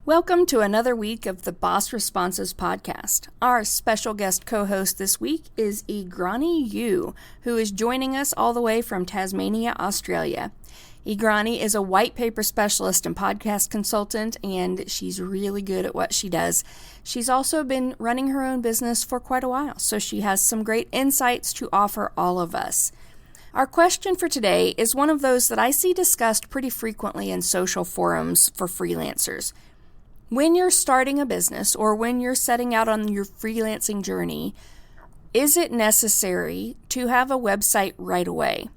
Welcome to another week of the Boss Responses podcast. Our special guest co-host this week is Eagranie Yu, who is joining us all the way from Tasmania, Australia. Eagranie is a white paper specialist and podcast consultant, and she's really good at what she does. She's also been running her own business for quite a while, so she has some great insights to offer all of us. Our question for today is one of those that I see discussed pretty frequently in social forums for freelancers. When you're starting a business or when you're setting out on your freelancing journey, is it necessary to have a website right away?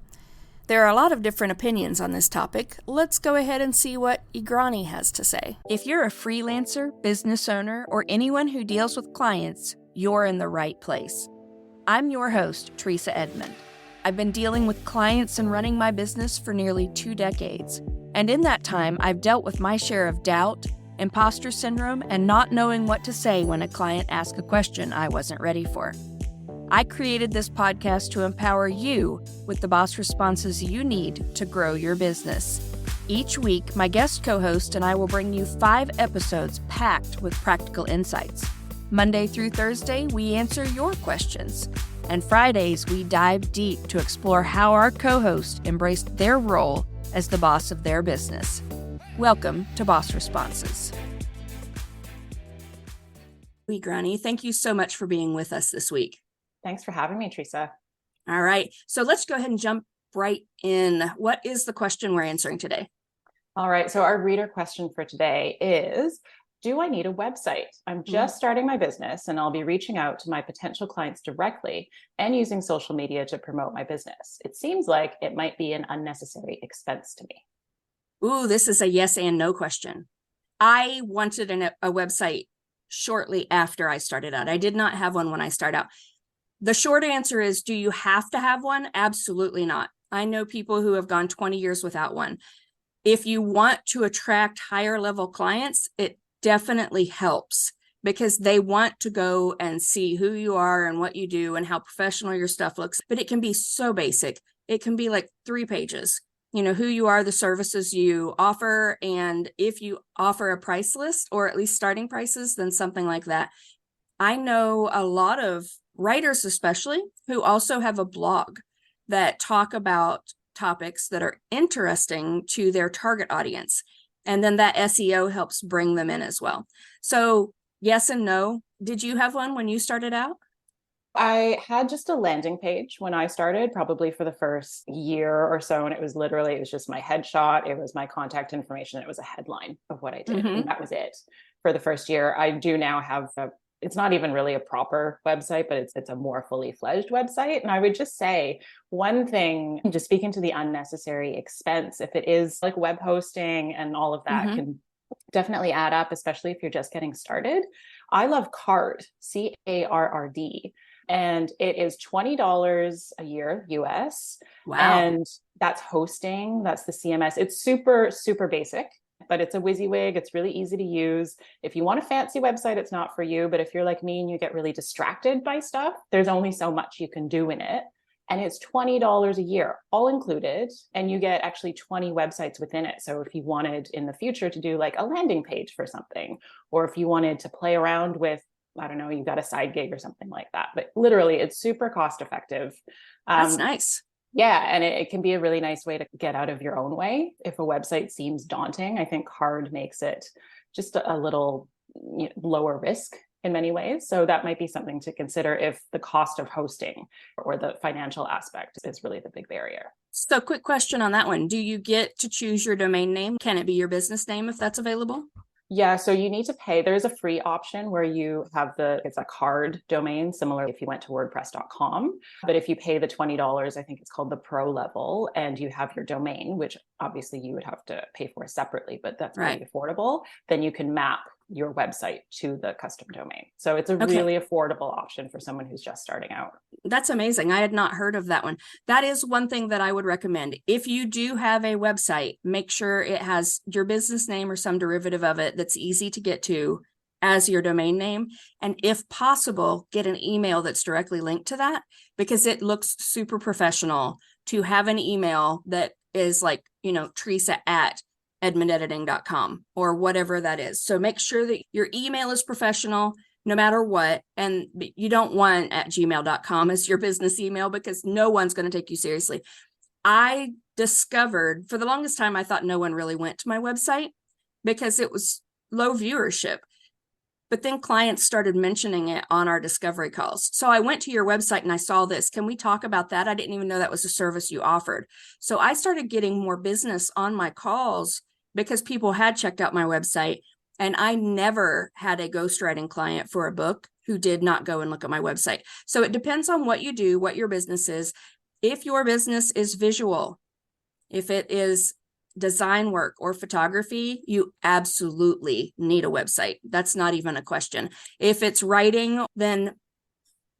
There are a lot of different opinions on this topic. Let's go ahead and see what Eagranie has to say. If you're a freelancer, business owner, or anyone who deals with clients, you're in the right place. I'm your host, Teresa Edmond. I've been dealing with clients and running my business for nearly 2 decades. And in that time, I've dealt with my share of doubt, imposter syndrome, and not knowing what to say when a client asks a question I wasn't ready for. I created this podcast to empower you with the boss responses you need to grow your business. Each week, my guest co-host and I will bring you 5 episodes packed with practical insights. Monday through Thursday, we answer your questions. And Fridays, we dive deep to explore how our co-hosts embraced their role as the boss of their business. Welcome to Boss Responses. Eagranie, thank you so much for being with us this week. Thanks for having me, Teresa. All right, so let's go ahead and jump right in. What is the question we're answering today? All right, so our reader question for today is, do I need a website? I'm just starting my business and I'll be reaching out to my potential clients directly and using social media to promote my business. It seems like it might be an unnecessary expense to me. Ooh, this is a yes and no question. I wanted a website shortly after I started out. I did not have one when I started out. The short answer is, do you have to have one? Absolutely not. I know people who have gone 20 years without one. If you want to attract higher level clients, it definitely helps because they want to go and see who you are and what you do and how professional your stuff looks. But it can be so basic. It can be like 3 pages. You know, who you are, the services you offer, and if you offer a price list or at least starting prices, then something like that. I know a lot of writers, especially, who also have a blog that talk about topics that are interesting to their target audience. And then that SEO helps bring them in as well. So yes and no. Did you have one when you started out? I had just a landing page when I started, probably for the first year or so. And it was just my headshot. It was my contact information. It was a headline of what I did. And that was it for the first year. I do now have it's not even really a proper website, but it's a more fully fledged website. And I would just say one thing, just speaking to the unnecessary expense, if it is like web hosting and all of that can definitely add up, especially if you're just getting started. I love Carrd, CARRD. And it is $20 a year US. Wow. And that's hosting, that's the CMS. It's super, super basic, but it's a WYSIWYG. It's really easy to use. If you want a fancy website, it's not for you. But if you're like me and you get really distracted by stuff, there's only so much you can do in it. And it's $20 a year, all included. And you get actually 20 websites within it. So if you wanted in the future to do like a landing page for something, or if you wanted to play around with, I don't know, you've got a side gig or something like that. But literally, it's super cost effective. That's nice. Yeah. And it can be a really nice way to get out of your own way. If a website seems daunting, I think Carrd makes it just a little lower risk in many ways. So that might be something to consider if the cost of hosting or the financial aspect is really the big barrier. So quick question on that one. Do you get to choose your domain name? Can it be your business name if that's available? Yeah, so you need to pay. There's a free option where you have it's a Carrd domain, similar if you went to wordpress.com. But if you pay the $20, I think it's called the pro level, and you have your domain, which obviously you would have to pay for separately, but that's pretty affordable, then you can map your website to the custom domain. So it's a really affordable option for someone who's just starting out. That's amazing. I had not heard of that one. That is one thing that I would recommend. If you do have a website, make sure it has your business name or some derivative of it that's easy to get to as your domain name. And if possible, get an email that's directly linked to that, because it looks super professional to have an email that is like, Teresa at edmondediting.com or whatever that is. So make sure that your email is professional no matter what. And you don't want at gmail.com as your business email because no one's going to take you seriously. I discovered for the longest time, I thought no one really went to my website because it was low viewership. But then clients started mentioning it on our discovery calls. So I went to your website and I saw this. Can we talk about that? I didn't even know that was a service you offered. So I started getting more business on my calls because people had checked out my website. And I never had a ghostwriting client for a book who did not go and look at my website. So it depends on what you do, what your business is. If your business is visual, if it is design work or photography, you absolutely need a website. That's not even a question. If it's writing, then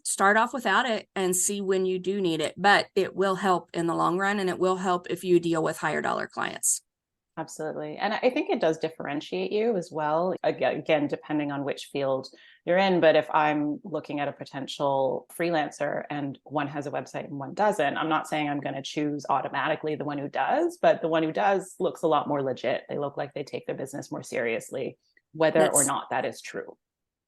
start off without it and see when you do need it. But it will help in the long run, and it will help if you deal with higher dollar clients. Absolutely. And I think it does differentiate you as well. Again, depending on which field you're in. But if I'm looking at a potential freelancer and one has a website and one doesn't, I'm not saying I'm going to choose automatically the one who does, but the one who does looks a lot more legit. They look like they take their business more seriously, whether or not that is true.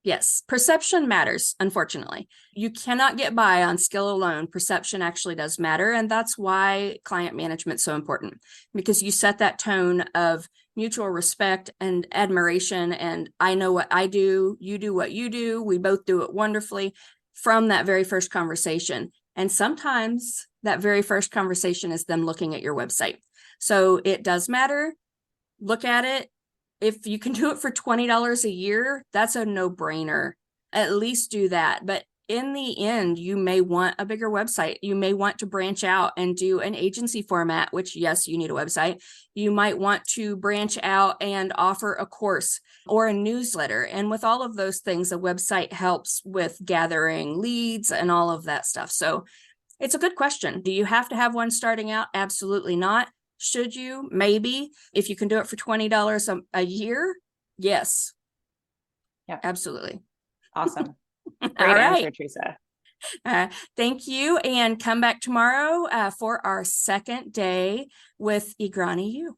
Yes, perception matters, unfortunately. You cannot get by on skill alone. Perception actually does matter. And that's why client management is so important, because you set that tone of mutual respect and admiration. And I know what I do, you do what you do, we both do it wonderfully from that very first conversation. And sometimes that very first conversation is them looking at your website. So it does matter. Look at it. If you can do it for $20 a year, that's a no-brainer. At least do that. But in the end, you may want a bigger website. You may want to branch out and do an agency format, which, yes, you need a website. You might want to branch out and offer a course or a newsletter. And with all of those things, a website helps with gathering leads and all of that stuff. So it's a good question. Do you have to have one starting out? Absolutely not. Should you? Maybe. If you can do it for $20 a year, yes. Yeah, absolutely. Awesome. Great All right. answer, Teresa. Thank you. And come back tomorrow for our second day with Eagranie U.